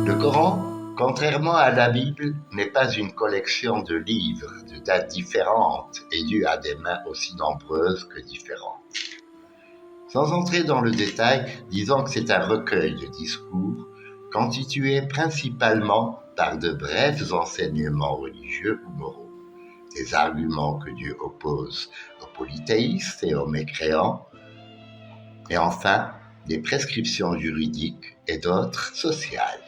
Le Coran, contrairement à la Bible, n'est pas une collection de livres de dates différentes et dus à des mains aussi nombreuses que différentes. Sans entrer dans le détail, disons que c'est un recueil de discours constitué principalement par de brefs enseignements religieux ou moraux, des arguments que Dieu oppose aux polythéistes et aux mécréants, et enfin des prescriptions juridiques et d'autres sociales.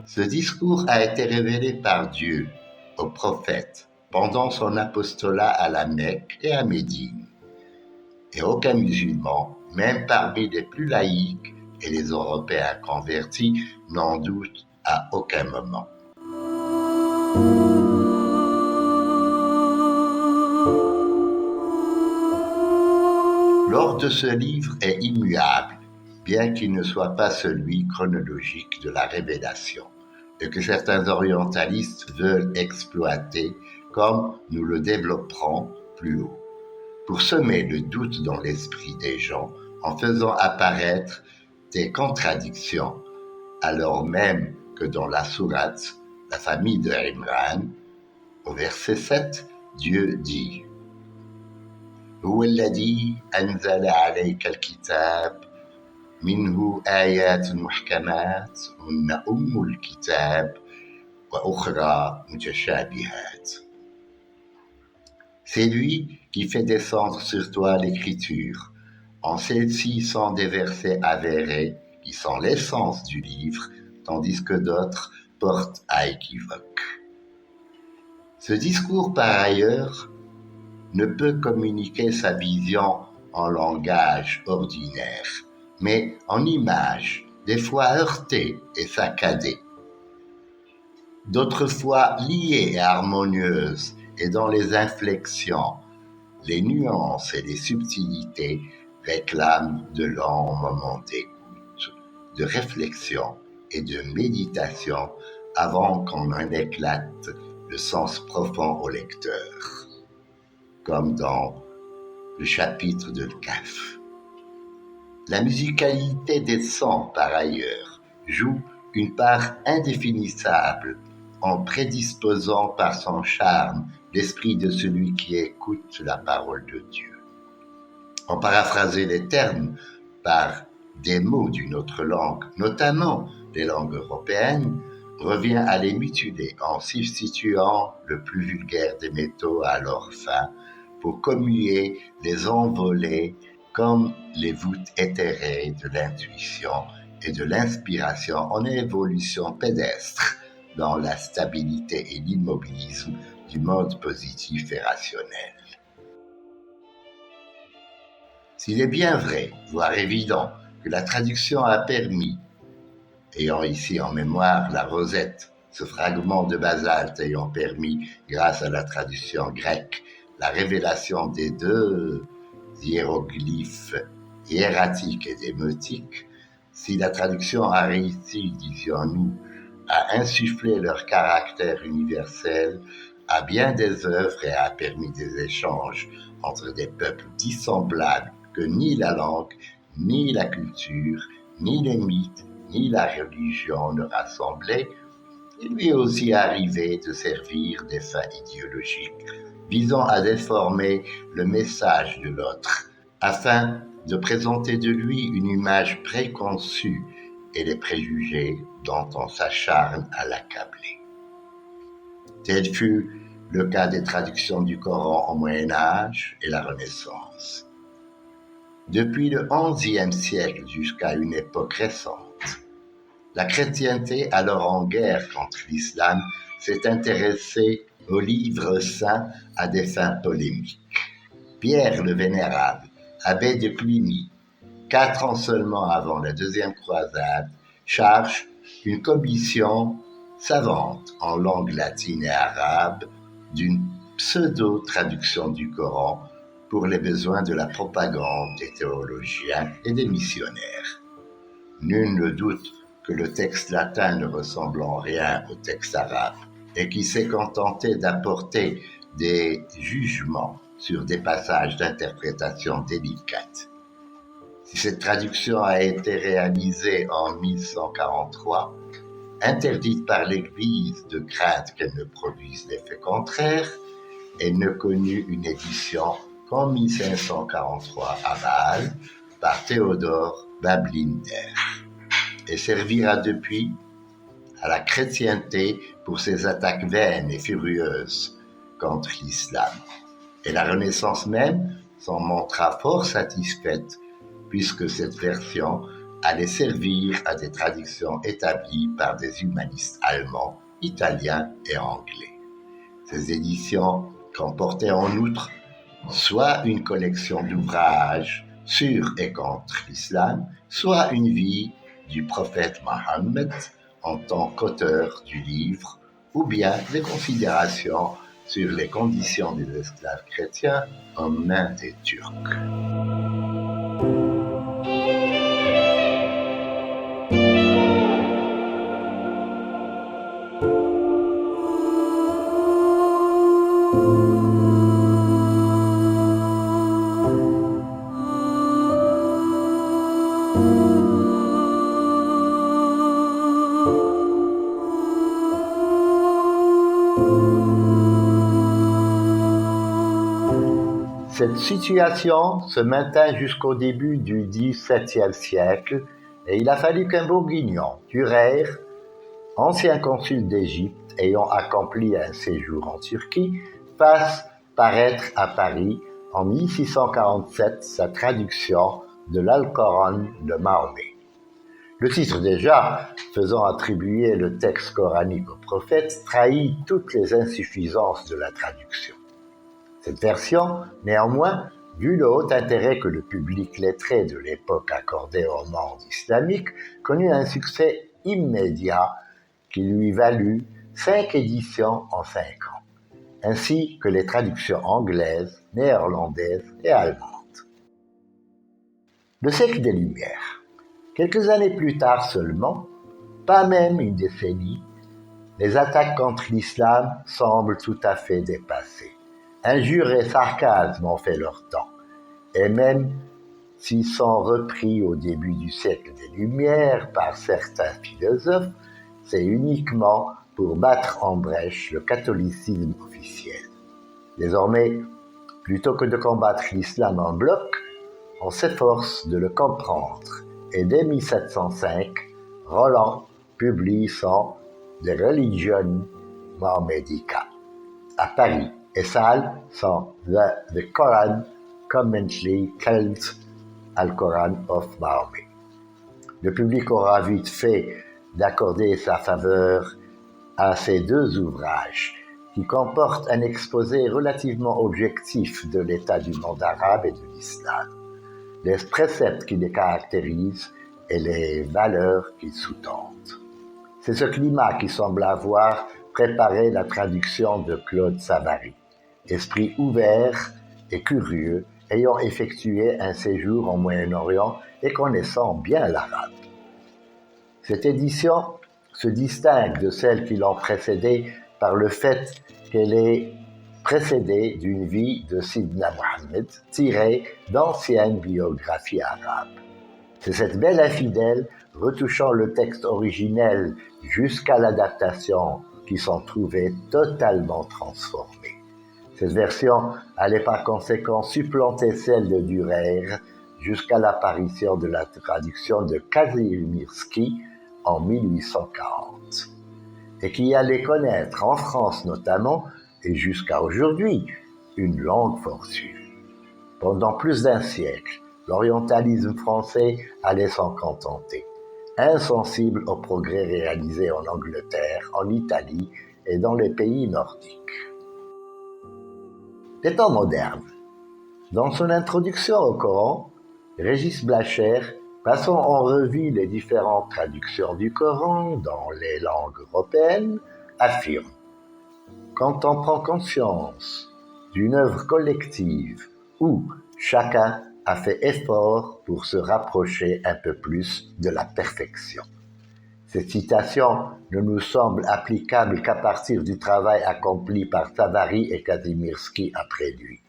Ce discours a été révélé par Dieu au prophète pendant son apostolat à la Mecque et à Médine. Et aucun musulman, même parmi les plus laïcs et les Européens convertis, n'en doute à aucun moment. L'ordre de ce livre est immuable, bien qu'il ne soit pas celui chronologique de la révélation, et que certains orientalistes veulent exploiter, comme nous le développerons plus haut, pour semer le doute dans l'esprit des gens en faisant apparaître des contradictions, alors même que dans la sourate, la famille de Imran, au verset 7, Dieu dit هو الذي أنزل عليك الكتاب منه آيات محكمات هن أم الكتاب وأخرى متشابهات. C'est lui qui fait descendre sur toi l'écriture. En celle-ci sont des versets avérés qui sont l'essence du livre, tandis que d'autres portent à équivoque. Ce discours, par ailleurs, ne peut communiquer sa vision en langage ordinaire, mais en images, des fois heurtées et saccadées, d'autres fois liées et harmonieuses, et dont les inflexions, les nuances et les subtilités réclament de longs moments d'écoute, de réflexion et de méditation avant qu'on en éclate le sens profond au lecteur, comme dans le chapitre de Kahf. La musicalité des sons, par ailleurs, joue une part indéfinissable en prédisposant par son charme l'esprit de celui qui écoute la parole de Dieu. En paraphraser les termes par des mots d'une autre langue, notamment les langues européennes, revient à les mutiler en substituant le plus vulgaire des métaux à leur fin pour commuer les envolées comme les voûtes éthérées de l'intuition et de l'inspiration en évolution pédestre dans la stabilité et l'immobilisme du mode positif et rationnel. S'il est bien vrai, voire évident, que la traduction a permis, ayant ici en mémoire la rosette, ce fragment de basalte ayant permis, grâce à la traduction grecque, la révélation des deux hiéroglyphes hiératique et démotique, si la traduction a réussi, disions-nous, à insuffler leur caractère universel à bien des œuvres et a permis des échanges entre des peuples dissemblables que ni la langue, ni la culture, ni les mythes, ni la religion ne rassemblaient, il lui est aussi arrivé de servir des fins idéologiques visant à déformer le message de l'autre, afin de présenter de lui une image préconçue et les préjugés dont on s'acharne à l'accabler. Tel fut le cas des traductions du Coran au Moyen Âge et la Renaissance. Depuis le XIe siècle jusqu'à une époque récente, la chrétienté, alors en guerre contre l'islam, s'est intéressée aux livres saints à des fins polémiques. Pierre le Vénérable, abbé de Cluny, 4 ans seulement avant la deuxième croisade, charge une commission savante en langue latine et arabe d'une pseudo-traduction du Coran pour les besoins de la propagande des théologiens et des missionnaires. Nul ne doute que le texte latin ne ressemble en rien au texte arabe et qui s'est contenté d'apporter des jugements sur des passages d'interprétation délicates. Si cette traduction a été réalisée en 1143, interdite par l'Église de crainte qu'elle ne produise l'effet contraire, elle ne connut une édition qu'en 1543 à Bâle par Théodore Bablinder et servira depuis à la chrétienté pour ses attaques vaines et furieuses contre l'islam. Et la Renaissance même s'en montra fort satisfaite puisque cette version allait servir à des traductions établies par des humanistes allemands, italiens et anglais. Ces éditions comportaient en outre soit une collection d'ouvrages sur et contre l'islam, soit une vie du prophète Mohammed en tant qu'auteur du livre, ou bien des considérations sur les conditions des esclaves chrétiens en main des Turcs. Cette situation se maintint jusqu'au début du XVIIe siècle et il a fallu qu'un bourguignon, Durer, ancien consul d'Égypte ayant accompli un séjour en Turquie, fasse paraître à Paris en 1647 sa traduction de l'Alcoran de Mahomet. Le titre déjà, faisant attribuer le texte coranique au prophète, trahit toutes les insuffisances de la traduction. Cette version, néanmoins, vu le haut intérêt que le public lettré de l'époque accordait au monde islamique, connut un succès immédiat qui lui valut 5 éditions en 5 ans, ainsi que les traductions anglaises, néerlandaises et allemandes. Le siècle des Lumières. Quelques années plus tard seulement, pas même une décennie, les attaques contre l'islam semblent tout à fait dépassées. Injures et sarcasmes ont fait leur temps, et même s'ils sont repris au début du siècle des Lumières par certains philosophes, c'est uniquement pour battre en brèche le catholicisme officiel. Désormais, plutôt que de combattre l'islam en bloc, on s'efforce de le comprendre, et dès 1705, Roland publie son The Religion Mohammedica à Paris, et Salles son The Quran Commentary called Al-Quran of Mahomet. Le public aura vite fait d'accorder sa faveur à ces deux ouvrages qui comportent un exposé relativement objectif de l'état du monde arabe et de l'islam, les préceptes qui les caractérisent et les valeurs qu'ils sous-tendent. C'est ce climat qui semble avoir préparé la traduction de Claude Savary, esprit ouvert et curieux, ayant effectué un séjour au Moyen-Orient et connaissant bien l'arabe. Cette édition se distingue de celles qui l'ont précédée par le fait qu'elle est précédée d'une vie de Sidna Mohammed tirée d'anciennes biographies arabes. C'est cette belle infidèle, retouchant le texte originel jusqu'à l'adaptation, qui sont trouvées totalement transformées. Cette version allait par conséquent supplanter celle de Durer jusqu'à l'apparition de la traduction de Kazimierski en 1840, et qui allait connaître en France notamment, et jusqu'à aujourd'hui, une longue fortune. Pendant plus d'un siècle, l'orientalisme français allait s'en contenter, insensible aux progrès réalisés en Angleterre, en Italie et dans les pays nordiques. Les temps modernes. Dans son introduction au Coran, Régis Blachère, passant en revue les différentes traductions du Coran dans les langues européennes, affirme: quand on prend conscience d'une œuvre collective où chacun a fait effort pour se rapprocher un peu plus de la perfection. Cette citation ne nous semble applicable qu'à partir du travail accompli par Savary et Kazimierski après lui.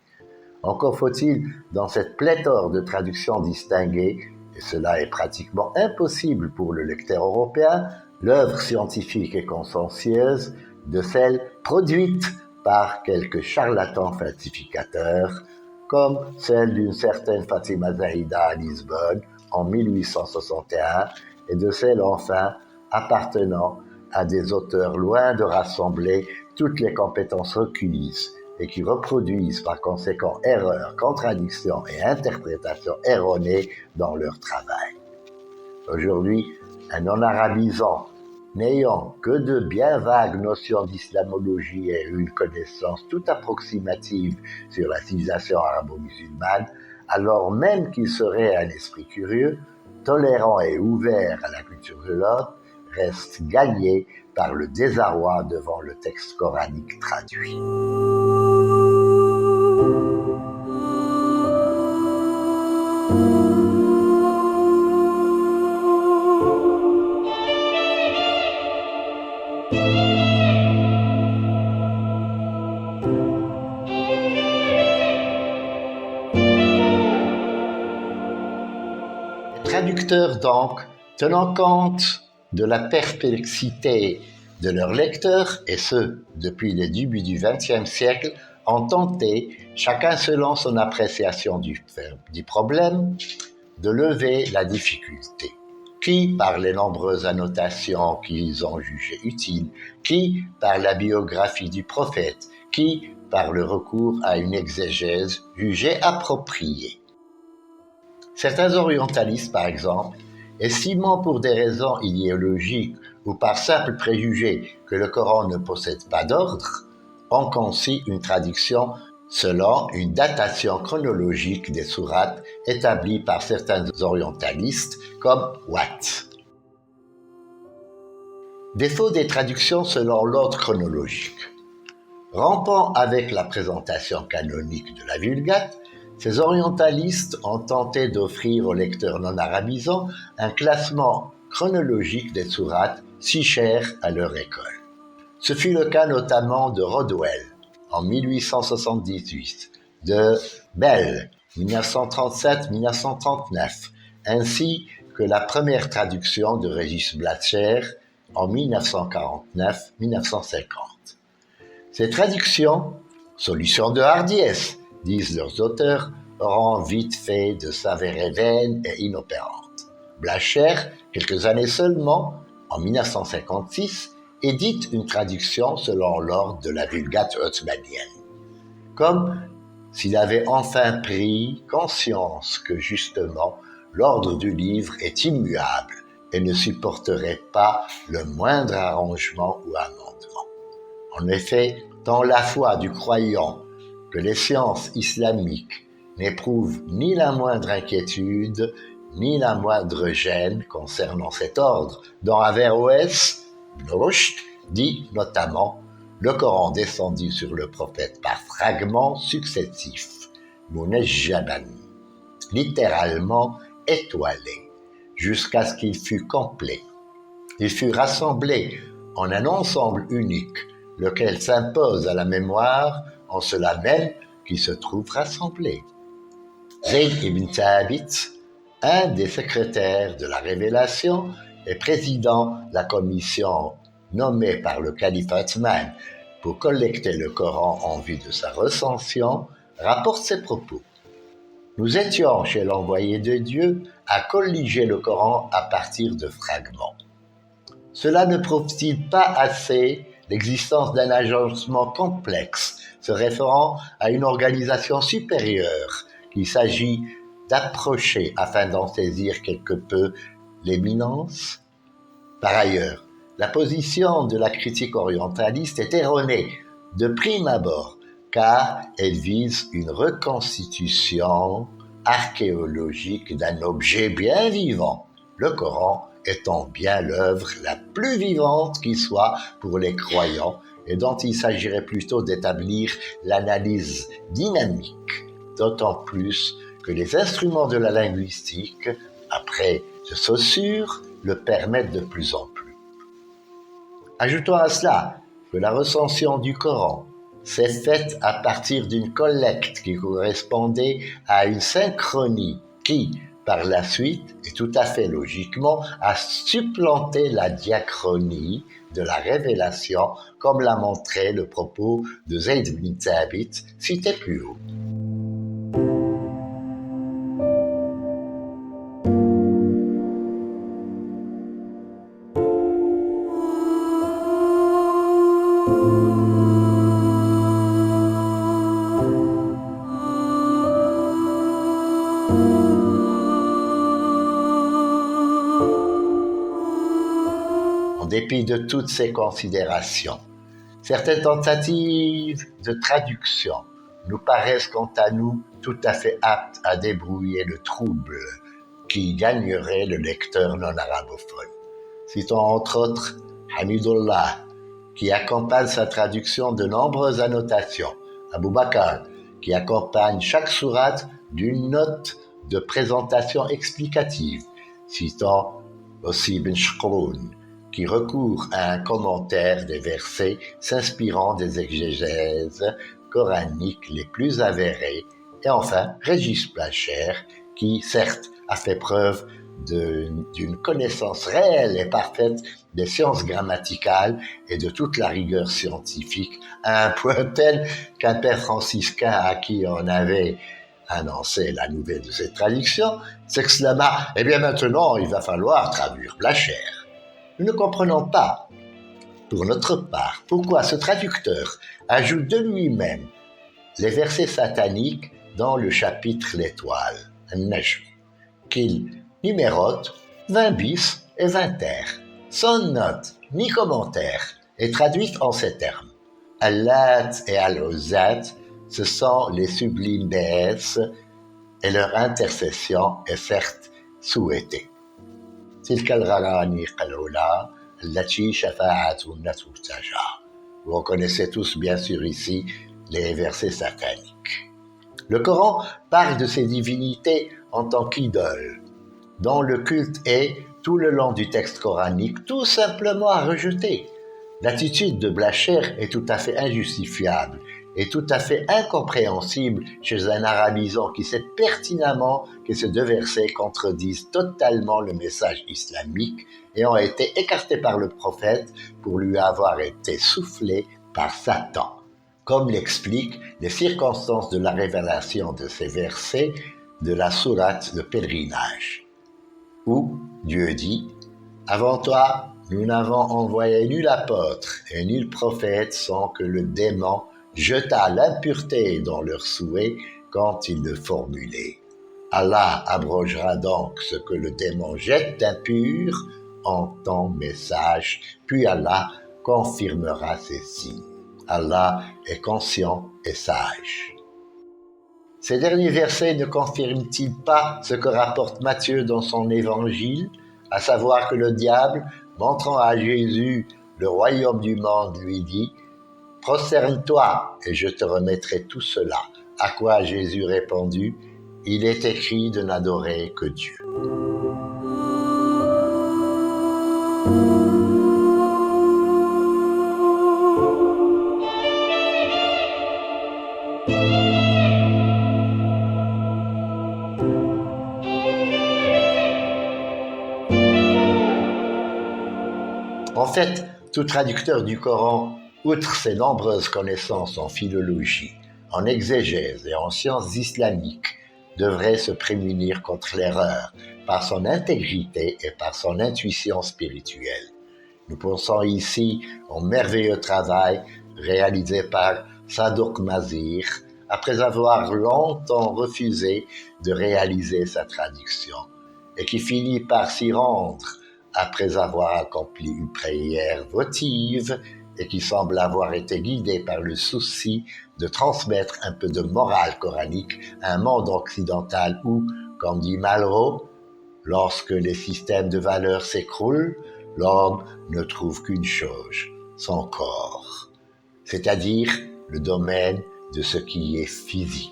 Encore faut-il, dans cette pléthore de traductions distinguées, et cela est pratiquement impossible pour le lecteur européen, l'œuvre scientifique et consciencieuse de celle produite par quelques charlatans falsificateurs, comme celle d'une certaine Fatima Zaïda à Lisbonne en 1861 et de celle enfin appartenant à des auteurs loin de rassembler toutes les compétences requises et qui reproduisent par conséquent erreurs, contradictions et interprétations erronées dans leur travail. Aujourd'hui, un non-arabisant n'ayant que de bien vagues notions d'islamologie et une connaissance tout approximative sur la civilisation arabo-musulmane, alors même qu'il serait un esprit curieux, tolérant et ouvert à la culture de l'autre, reste gagné par le désarroi devant le texte coranique traduit. Les traducteurs donc, tenant compte de la perplexité de leurs lecteurs, et ce, depuis le début du XXe siècle, ont tenté, chacun selon son appréciation du problème, de lever la difficulté. Qui par les nombreuses annotations qu'ils ont jugées utiles, qui par la biographie du prophète, qui par le recours à une exégèse jugée appropriée. Certains orientalistes, par exemple, estimant pour des raisons idéologiques ou par simple préjugé que le Coran ne possède pas d'ordre, ont conçu une traduction selon une datation chronologique des sourates établie par certains orientalistes comme Watt. Défaut des traductions selon l'ordre chronologique. Rampant avec la présentation canonique de la Vulgate, ces orientalistes ont tenté d'offrir aux lecteurs non arabisants un classement chronologique des sourates si cher à leur école. Ce fut le cas notamment de Rodwell en 1878, de Bell 1937-1939, ainsi que la première traduction de Régis Blachère en 1949-1950. Ces traductions, solution de hardiesse, disent leurs auteurs, auront vite fait de s'avérer vaines et inopérantes. Blachère, quelques années seulement, en 1956, édite une traduction selon l'ordre de la Vulgate ottomanienne. Comme s'il avait enfin pris conscience que justement l'ordre du livre est immuable et ne supporterait pas le moindre arrangement ou amendement. En effet, tant la foi du croyant que les sciences islamiques n'éprouvent ni la moindre inquiétude, ni la moindre gêne concernant cet ordre, dont Averroès, Ibn-Rushd, dit notamment « Le Coran descendit sur le prophète par fragments successifs, munajjaban », littéralement étoilé, jusqu'à ce qu'il fût complet. Il fut rassemblé en un ensemble unique, lequel s'impose à la mémoire en cela même qui se trouve rassemblé. Zayd ibn Thabit, un des secrétaires de la Révélation et président de la commission nommée par le calife Othman pour collecter le Coran en vue de sa recension, rapporte ces propos. Nous étions chez l'envoyé de Dieu à colliger le Coran à partir de fragments. Cela ne prouve-t-il pas assez l'existence d'un agencement complexe se référant à une organisation supérieure, qu'il s'agit d'approcher afin d'en saisir quelque peu l'éminence? Par ailleurs, la position de la critique orientaliste est erronée de prime abord, car elle vise une reconstitution archéologique d'un objet bien vivant, le Coran étant bien l'œuvre la plus vivante qui soit pour les croyants et dont il s'agirait plutôt d'établir l'analyse dynamique, d'autant plus que les instruments de la linguistique, après de Saussure, le permettent de plus en plus. Ajoutons à cela que la recension du Coran s'est faite à partir d'une collecte qui correspondait à une synchronie qui, par la suite, et tout à fait logiquement, a supplanté la diachronie de la révélation, comme l'a montré le propos de Zayd bin Thabit, cité plus haut. En dépit de toutes ces considérations, certaines tentatives de traduction nous paraissent quant à nous tout à fait aptes à débrouiller le trouble qui gagnerait le lecteur non arabophone. Citons entre autres Hamidullah, qui accompagne sa traduction de nombreuses annotations, Abu Bakr, qui accompagne chaque sourate d'une note de présentation explicative, citons aussi Ibn Shukroun, qui recourt à un commentaire des versets s'inspirant des exégèses coraniques les plus avérées, et enfin Régis Blacher, qui certes a fait preuve d'une connaissance réelle et parfaite des sciences grammaticales et de toute la rigueur scientifique, à un point tel qu'un père franciscain à qui on avait annoncé la nouvelle de cette traduction s'exclama « Eh bien maintenant, il va falloir traduire Blacher ». Nous ne comprenons pas, pour notre part, pourquoi ce traducteur ajoute de lui-même les versets sataniques dans le chapitre L'Étoile, An-Najm, qu'il numérote 20 bis et 20 terres, sans note ni commentaire, et traduite en ces termes. Allat et Al-Uzzat, ce sont les sublimes déesses, et leur intercession est certes souhaitée. تلك الغرانيق العلا التي شفاعتهن ترتجى. Vous reconnaissez tous bien sûr ici les versets sataniques. Le Coran parle de ces divinités en tant qu'idoles, dont le culte est, tout le long du texte coranique, tout simplement à rejeter. L'attitude de Blacher est tout à fait injustifiable et tout à fait incompréhensible chez un arabisant qui sait pertinemment que ces deux versets contredisent totalement le message islamique et ont été écartés par le prophète pour lui avoir été soufflés par Satan, comme l'expliquent les circonstances de la révélation de ces versets de la sourate de pèlerinage, où Dieu dit « Avant toi, nous n'avons envoyé nul apôtre et nul prophète sans que le démon jeta l'impureté dans leurs souhaits quand ils le formulaient. Allah abrogera donc ce que le démon jette d'impur en ton message, puis Allah confirmera ses signes. Allah est conscient et sage. » Ces derniers versets ne confirment-ils pas ce que rapporte Matthieu dans son évangile, à savoir que le diable, montrant à Jésus le royaume du monde, lui dit « Prosterne-toi et je te remettrai tout cela. » À quoi Jésus répondit « Il est écrit de n'adorer que Dieu. » En fait, tout traducteur du Coran, outre ses nombreuses connaissances en philologie, en exégèse et en sciences islamiques, devrait se prémunir contre l'erreur par son intégrité et par son intuition spirituelle. Nous pensons ici au merveilleux travail réalisé par Sadoq Mazir après avoir longtemps refusé de réaliser sa traduction, et qui finit par s'y rendre après avoir accompli une prière votive et qui semble avoir été guidé par le souci de transmettre un peu de morale coranique à un monde occidental où, comme dit Malraux, lorsque les systèmes de valeurs s'écroulent, l'homme ne trouve qu'une chose, son corps, c'est-à-dire le domaine de ce qui est physique,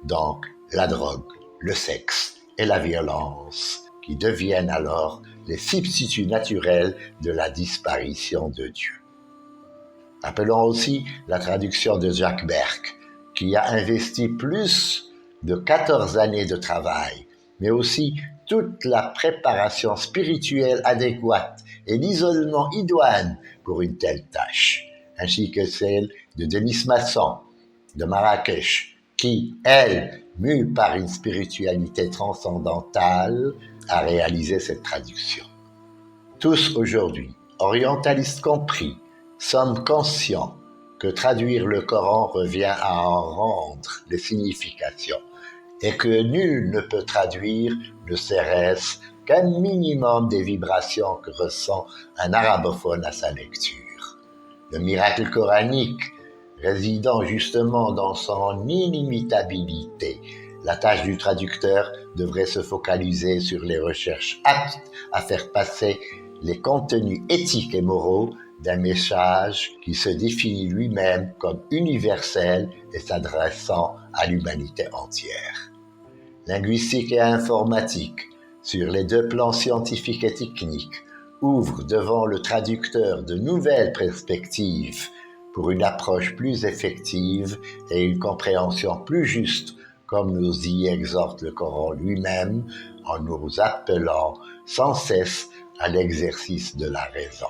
donc la drogue, le sexe et la violence, qui deviennent alors les substituts naturels de la disparition de Dieu. Appelons aussi la traduction de Jacques Berck, qui a investi plus de 14 années de travail, mais aussi toute la préparation spirituelle adéquate et l'isolement idoine pour une telle tâche, ainsi que celle de Denis Masson, de Marrakech, qui, elle, mue par une spiritualité transcendantale, a réalisé cette traduction. Tous aujourd'hui, orientalistes compris, sommes conscients que traduire le Coran revient à en rendre les significations et que nul ne peut traduire ne serait-ce qu'un minimum des vibrations que ressent un arabophone à sa lecture. Le miracle coranique résidant justement dans son inimitabilité, la tâche du traducteur devrait se focaliser sur les recherches aptes à faire passer les contenus éthiques et moraux d'un message qui se définit lui-même comme universel et s'adressant à l'humanité entière. Linguistique et informatique, sur les deux plans scientifiques et techniques, ouvrent devant le traducteur de nouvelles perspectives pour une approche plus effective et une compréhension plus juste, comme nous y exhorte le Coran lui-même, en nous appelant sans cesse à l'exercice de la raison.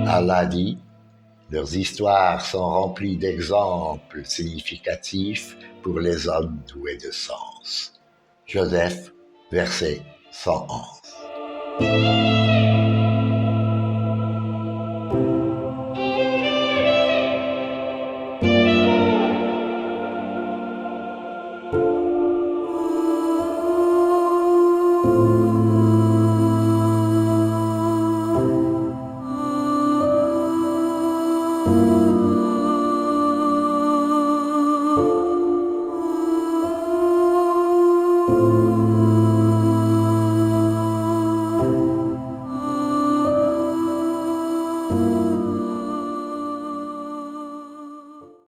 Allah dit, leurs histoires sont remplies d'exemples significatifs pour les hommes doués de sens. Joseph, verset 111.